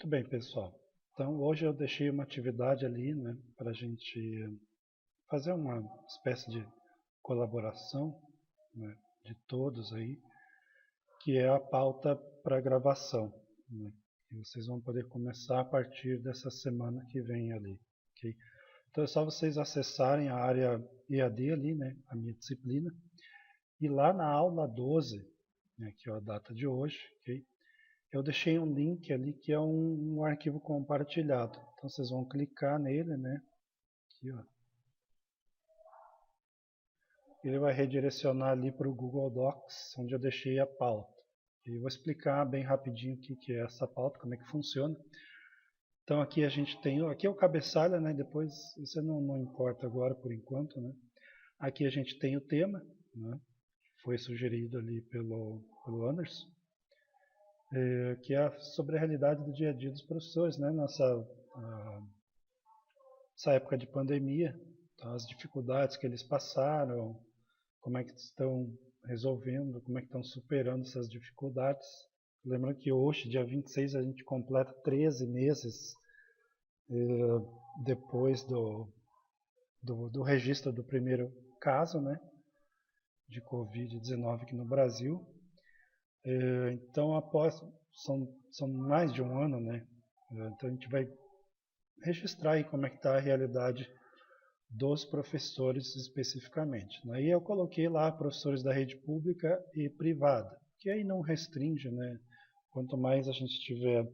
Muito bem, pessoal. Então, hoje eu deixei uma atividade ali, né, para a gente fazer uma espécie de colaboração, né, de todos aí, que é a pauta para gravação, né, que vocês vão poder começar a partir dessa semana que vem ali, ok? Então é só vocês acessarem a área EAD ali, né, a minha disciplina, e lá na aula 12, né, que é a data de hoje, ok? Eu deixei um link ali que é um arquivo compartilhado. Então vocês vão clicar nele, né? Aqui, ó. Ele vai redirecionar ali para o Google Docs, onde eu deixei a pauta. E vou explicar bem rapidinho o que é essa pauta, como é que funciona. Então aqui a gente tem, aqui é o cabeçalho, né? Depois isso não importa agora por enquanto, né? Aqui a gente tem o tema, né? Foi sugerido ali pelo Anderson. Que é sobre a realidade do dia a dia dos professores, né? Essa época de pandemia, tá? As dificuldades que eles passaram, como é que estão resolvendo, como é que estão superando essas dificuldades. Lembrando que hoje, dia 26, a gente completa 13 meses depois do registro do primeiro caso, né, de Covid-19 aqui no Brasil. Então, são mais de um ano, né? Então a gente vai registrar aí como é que está a realidade dos professores especificamente. Aí eu coloquei lá professores da rede pública e privada, que aí não restringe, né? Quanto mais a gente tiver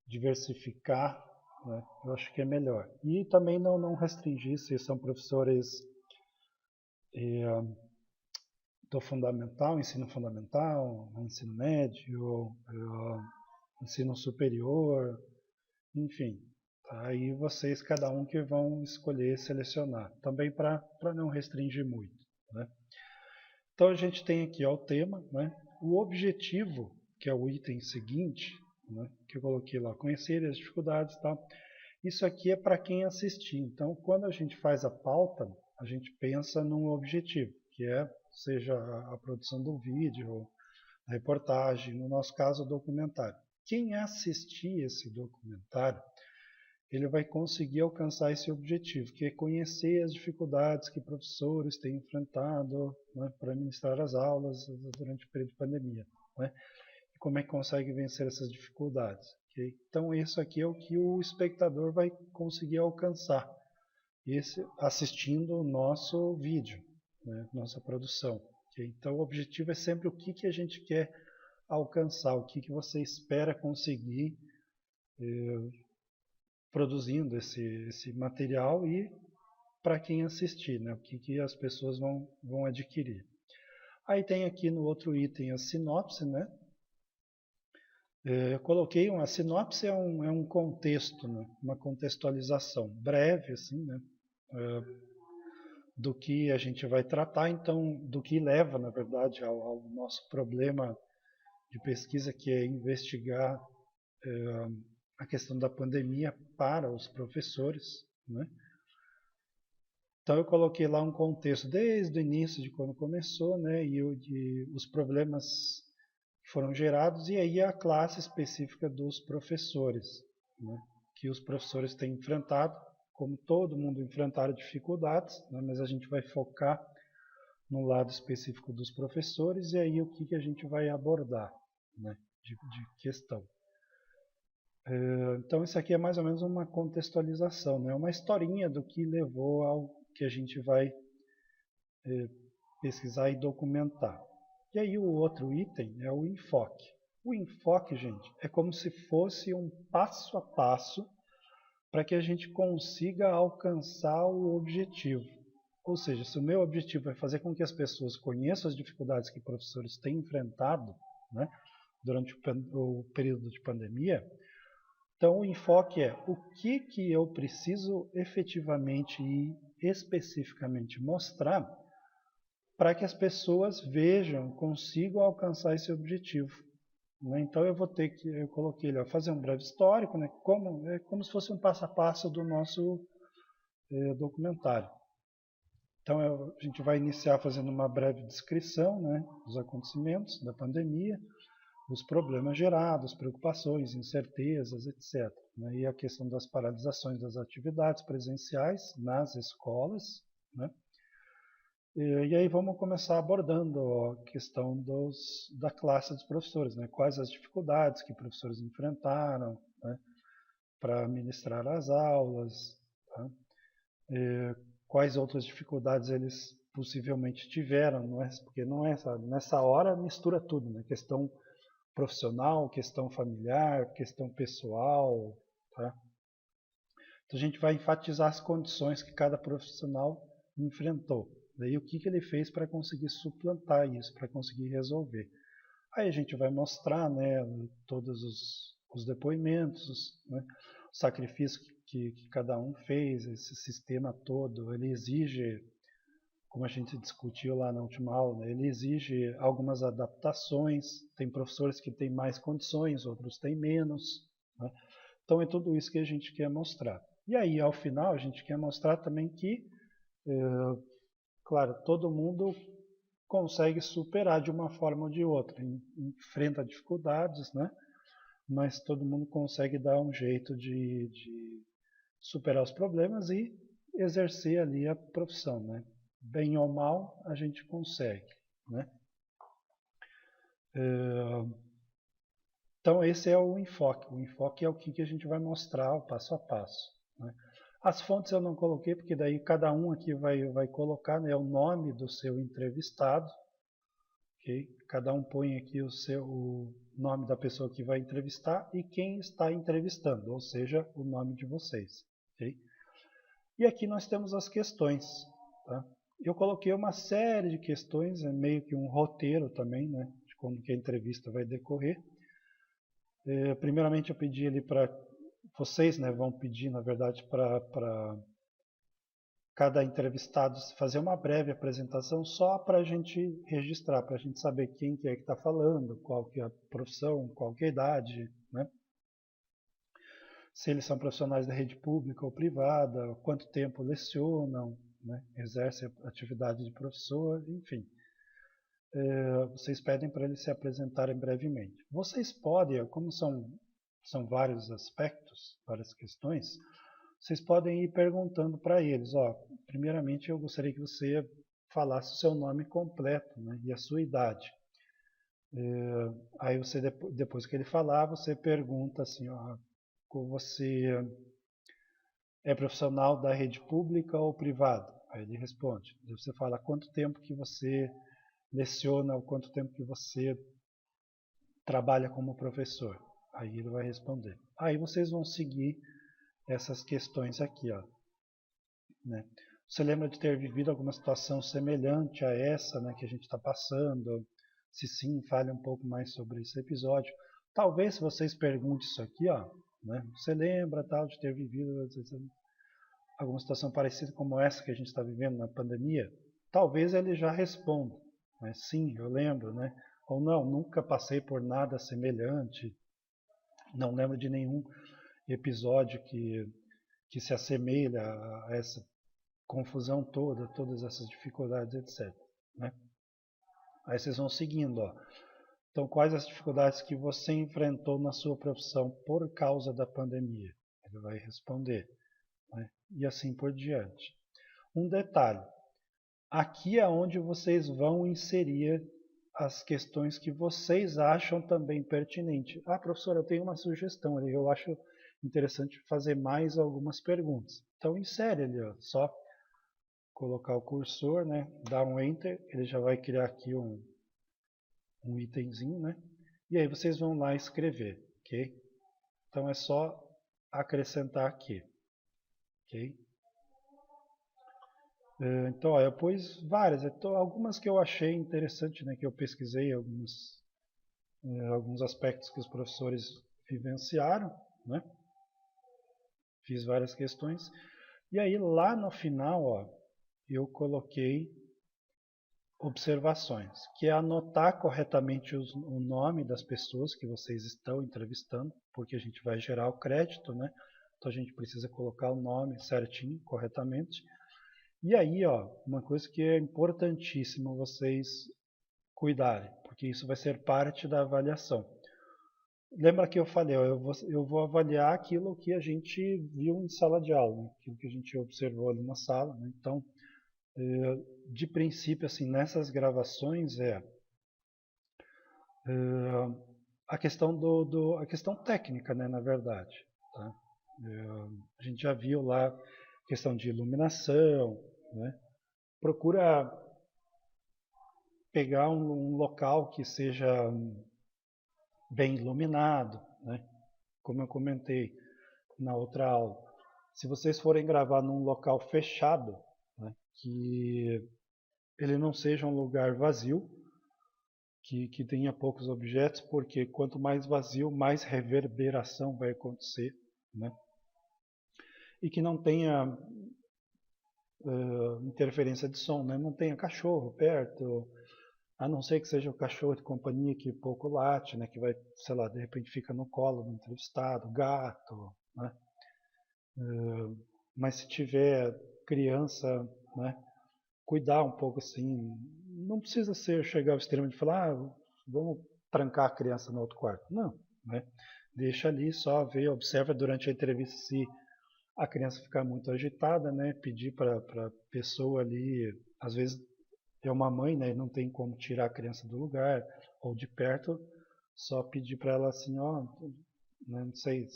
diversificar, né, eu acho que é melhor. E também não restringir se são professores do fundamental, ensino médio, ensino superior, enfim. Aí vocês, cada um que vão escolher selecionar, também para não restringir muito, né? Então a gente tem aqui ó, o tema, né? O objetivo, que é o item seguinte, né? Que eu coloquei lá, conhecer as dificuldades e tal. Isso aqui é para quem assistir. Então, quando a gente faz a pauta, a gente pensa num objetivo, que é, seja a produção do vídeo, a reportagem, no nosso caso, o documentário. Quem assistir esse documentário, ele vai conseguir alcançar esse objetivo, que é conhecer as dificuldades que professores têm enfrentado, né, para ministrar as aulas durante o período de pandemia, né, e como é que consegue vencer essas dificuldades. Okay? Então isso aqui é o que o espectador vai conseguir alcançar, assistindo o nosso vídeo, né, nossa produção. Okay? Então o objetivo é sempre o que a gente quer alcançar, o que você espera conseguir produzindo esse material e para quem assistir, né? O que as pessoas vão adquirir. Aí tem aqui no outro item a sinopse, né? Eu coloquei uma sinopse é um contexto, né? Uma contextualização breve, assim, né? Do que a gente vai tratar, então, do que leva, na verdade, ao nosso problema de pesquisa, que é investigar a questão da pandemia para os professores, né? Então eu coloquei lá um contexto desde o início de quando começou, né, e os problemas que foram gerados, e aí a classe específica dos professores, né, que os professores têm enfrentado, como todo mundo enfrentaram dificuldades, né, mas a gente vai focar no lado específico dos professores, e aí o que a gente vai abordar, né, de questão. Então isso aqui é mais ou menos uma contextualização, né, uma historinha do que levou ao que a gente vai pesquisar e documentar. E aí o outro item é o enfoque. O enfoque, gente, é como se fosse um passo a passo para que a gente consiga alcançar o objetivo. Ou seja, se o meu objetivo é fazer com que as pessoas conheçam as dificuldades que professores têm enfrentado, né, durante o período de pandemia, então o enfoque é o que eu preciso efetivamente e especificamente mostrar para que as pessoas vejam, consigam alcançar esse objetivo. Né? Então eu coloquei ele, fazer um breve histórico, né? Como se fosse um passo a passo do nosso documentário. Então a gente vai iniciar fazendo uma breve descrição, né, dos acontecimentos da pandemia, os problemas gerados, preocupações, incertezas, etc. Né? E a questão das paralisações das atividades presenciais nas escolas, né? E aí vamos começar abordando a questão da classe dos professores, né? Quais as dificuldades que professores enfrentaram, né? Para ministrar as aulas, tá? Quais outras dificuldades eles possivelmente tiveram, não é? Porque não é, sabe? Nessa hora mistura tudo, né? Questão profissional, questão familiar, questão pessoal, tá? Então a gente vai enfatizar as condições que cada profissional enfrentou. Daí o que ele fez para conseguir suplantar isso, para conseguir resolver. Aí a gente vai mostrar, né, todos os depoimentos, né, o sacrifício que cada um fez, esse sistema todo, ele exige, como a gente discutiu lá na última aula, né, ele exige algumas adaptações, tem professores que têm mais condições, outros têm menos, né? Então é tudo isso que a gente quer mostrar. E aí, ao final, a gente quer mostrar também que, claro, todo mundo consegue superar de uma forma ou de outra, enfrenta dificuldades, né? Mas todo mundo consegue dar um jeito de superar os problemas e exercer ali a profissão, né? Bem ou mal, a gente consegue, né? Então esse é o enfoque. O enfoque é o que a gente vai mostrar, o passo a passo, né? As fontes eu não coloquei, porque daí cada um aqui vai colocar, né, o nome do seu entrevistado. Okay? Cada um põe aqui o nome da pessoa que vai entrevistar e quem está entrevistando, ou seja, o nome de vocês. Okay? E aqui nós temos as questões. Tá? Eu coloquei uma série de questões, é meio que um roteiro também, né, de como que a entrevista vai decorrer. Primeiramente eu pedi ali para vocês, né, vão pedir, na verdade, para cada entrevistado fazer uma breve apresentação só para a gente registrar, para a gente saber quem que é que está falando, qual que é a profissão, qual que é a idade, né? Se eles são profissionais da rede pública ou privada, quanto tempo lecionam, né? Exercem atividade de professor, enfim. Vocês pedem para eles se apresentarem brevemente. Vocês podem, como são vários aspectos, várias questões, vocês podem ir perguntando para eles, ó, primeiramente eu gostaria que você falasse o seu nome completo, né, e a sua idade. Aí você, depois que ele falar, você pergunta assim, ó, você é profissional da rede pública ou privada? Aí ele responde. Aí você fala quanto tempo que você leciona ou quanto tempo que você trabalha como professor. Aí ele vai responder. Aí vocês vão seguir essas questões aqui, ó, né? Você lembra de ter vivido alguma situação semelhante a essa, né, que a gente está passando? Se sim, fale um pouco mais sobre esse episódio. Talvez se vocês perguntem isso aqui, ó, né, você lembra tal de ter vivido alguma situação parecida como essa que a gente está vivendo na pandemia? Talvez ele já responda, né, sim, eu lembro, né? Ou não, nunca passei por nada semelhante, não lembro de nenhum episódio que se assemelha a essa confusão toda, todas essas dificuldades, etc. Né? Aí vocês vão seguindo. Ó. Então, quais as dificuldades que você enfrentou na sua profissão por causa da pandemia? Ele vai responder. Né? E assim por diante. Um detalhe. Aqui é onde vocês vão inserir as questões que vocês acham também pertinentes. Ah, professor, eu tenho uma sugestão ali. Eu acho interessante fazer mais algumas perguntas. Então, insere ali, ó, só colocar o cursor, né, dar um Enter, ele já vai criar aqui um itemzinho, né? E aí vocês vão lá escrever, ok? Então é só acrescentar aqui, ok? Então, ó, eu pus várias, algumas que eu achei interessante, né, que eu pesquisei alguns aspectos que os professores vivenciaram, né? Fiz várias questões. E aí lá no final, ó, eu coloquei observações, que é anotar corretamente o nome das pessoas que vocês estão entrevistando, porque a gente vai gerar o crédito, né? Então a gente precisa colocar o nome certinho, corretamente. E aí, ó, uma coisa que é importantíssimo vocês cuidarem, porque isso vai ser parte da avaliação. lembra que eu falei, ó, eu vou avaliar aquilo que a gente viu em sala de aula, né? Aquilo que a gente observou ali na sala, né? Então, de princípio, assim, nessas gravações a questão a questão técnica, né, na verdade, tá? A gente já viu lá questão de iluminação, né? Procura pegar um local que seja bem iluminado, né? Como eu comentei na outra aula. Se vocês forem gravar num local fechado, né, que ele não seja um lugar vazio, que tenha poucos objetos, porque quanto mais vazio, mais reverberação vai acontecer, né? E que não tenha interferência de som, né? Não tenha cachorro perto, a não ser que seja o cachorro de companhia que pouco late, né? Que vai, sei lá, de repente fica no colo do entrevistado, gato, né? Mas se tiver criança, né? Cuidar um pouco assim, não precisa ser chegar ao extremo de falar, vamos trancar a criança no outro quarto. Não, né? Deixa ali só ver, observa durante a entrevista se a criança ficar muito agitada, né? Pedir para a pessoa ali, às vezes é uma mãe, né? Não tem como tirar a criança do lugar ou de perto, só pedir para ela assim, ó, né, não sei,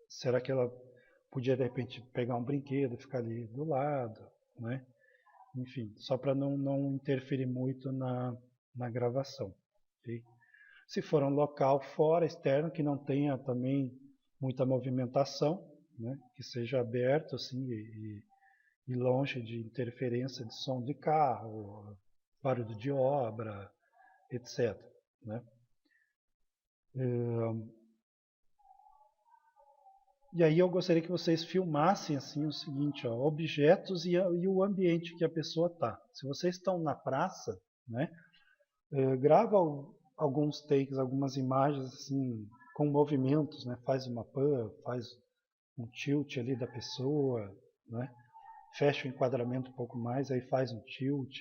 será que ela podia de repente pegar um brinquedo e ficar ali do lado, né? Enfim, só para não interferir muito na gravação. Okay? Se for um local fora, externo, que não tenha também muita movimentação, né? Que seja aberto assim, e longe de interferência de som de carro, barulho de obra, etc. Né? E aí eu gostaria que vocês filmassem assim o seguinte, ó, objetos e o ambiente que a pessoa está. Se vocês estão na praça, né, grava alguns takes, algumas imagens assim com movimentos, né, faz uma pan, faz um tilt ali da pessoa, né, fecha o enquadramento um pouco mais, aí faz um tilt,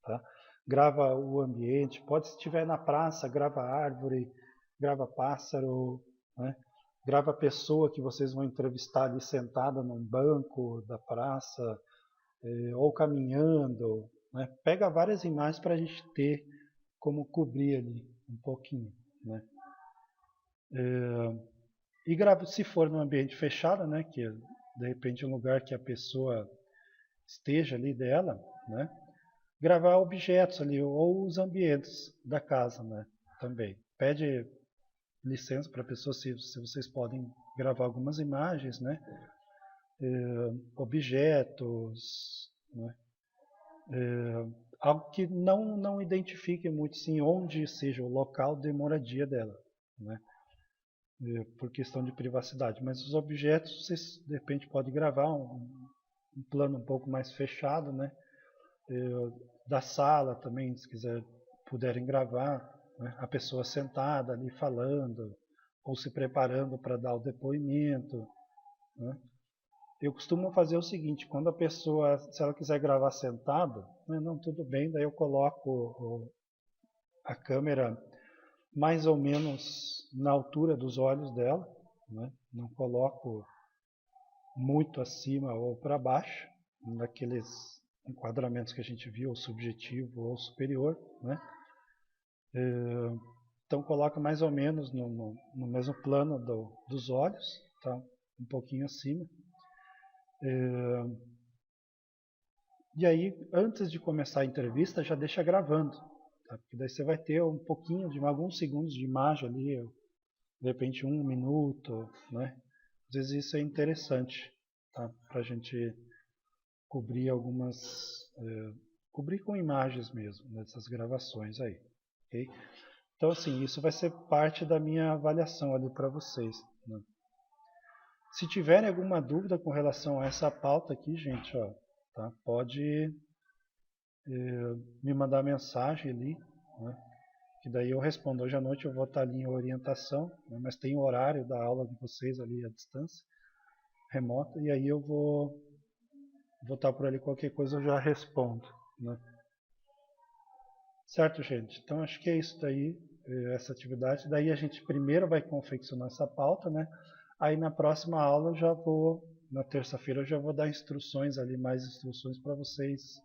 tá? Grava o ambiente, pode se estiver na praça, grava árvore, grava pássaro, né? Grava a pessoa que vocês vão entrevistar ali sentada num banco da praça, ou caminhando, né? Pega várias imagens para a gente ter como cobrir ali um pouquinho, né? E grava, se for num ambiente fechado, né? Que de repente é um lugar que a pessoa esteja ali dela, né? Gravar objetos ali ou os ambientes da casa, né? Também. Pede licença para a pessoa se vocês podem gravar algumas imagens, né? Objetos, né? Algo que não identifique muito sim onde seja o local de moradia dela, né? Por questão de privacidade. Mas os objetos vocês de repente podem gravar um plano um pouco mais fechado, né? Da sala também, se quiser puderem gravar, né? A pessoa sentada ali falando ou se preparando para dar o depoimento, né? Eu costumo fazer o seguinte, quando a pessoa, se ela quiser gravar sentada, né, não, tudo bem, daí eu coloco a câmera mais ou menos na altura dos olhos dela, né? Não coloco muito acima ou para baixo, naqueles enquadramentos que a gente viu, ou subjetivo ou superior, né? Então coloca mais ou menos no mesmo plano dos olhos, tá? Um pouquinho acima. E aí, antes de começar a entrevista, já deixa gravando, tá? Porque daí você vai ter um pouquinho de alguns segundos de imagem ali, de repente 1 minuto, né? Às vezes isso é interessante, tá? Para a gente cobrir cobrir com imagens mesmo nessas gravações aí, ok? Então assim, isso vai ser parte da minha avaliação ali para vocês, né? Se tiverem alguma dúvida com relação a essa pauta aqui, gente, ó, tá? Pode me mandar mensagem ali, né? Que daí eu respondo. Hoje à noite eu vou estar ali em orientação, né? Mas tem o horário da aula de vocês ali à distância, remota, e aí eu vou estar por ali, qualquer coisa eu já respondo, né? Certo, gente? Então acho que é isso daí. essa atividade. Daí a gente primeiro vai confeccionar essa pauta, né? Aí na próxima aula eu já vou, na terça-feira eu já vou dar instruções ali, mais instruções para vocês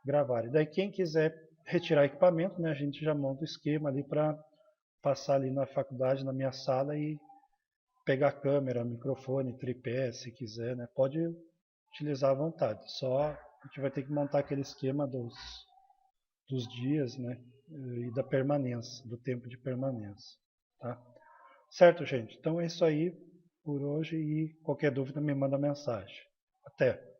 gravarem. Daí quem quiser retirar equipamento, né? A gente já monta o esquema ali para passar ali na faculdade, na minha sala e pegar câmera, microfone, tripé, se quiser, né? Pode utilizar à vontade. Só a gente vai ter que montar aquele esquema dos dias, né? E da permanência, do tempo de permanência, tá? Certo, gente? Então é isso aí por hoje e qualquer dúvida me manda mensagem. Até!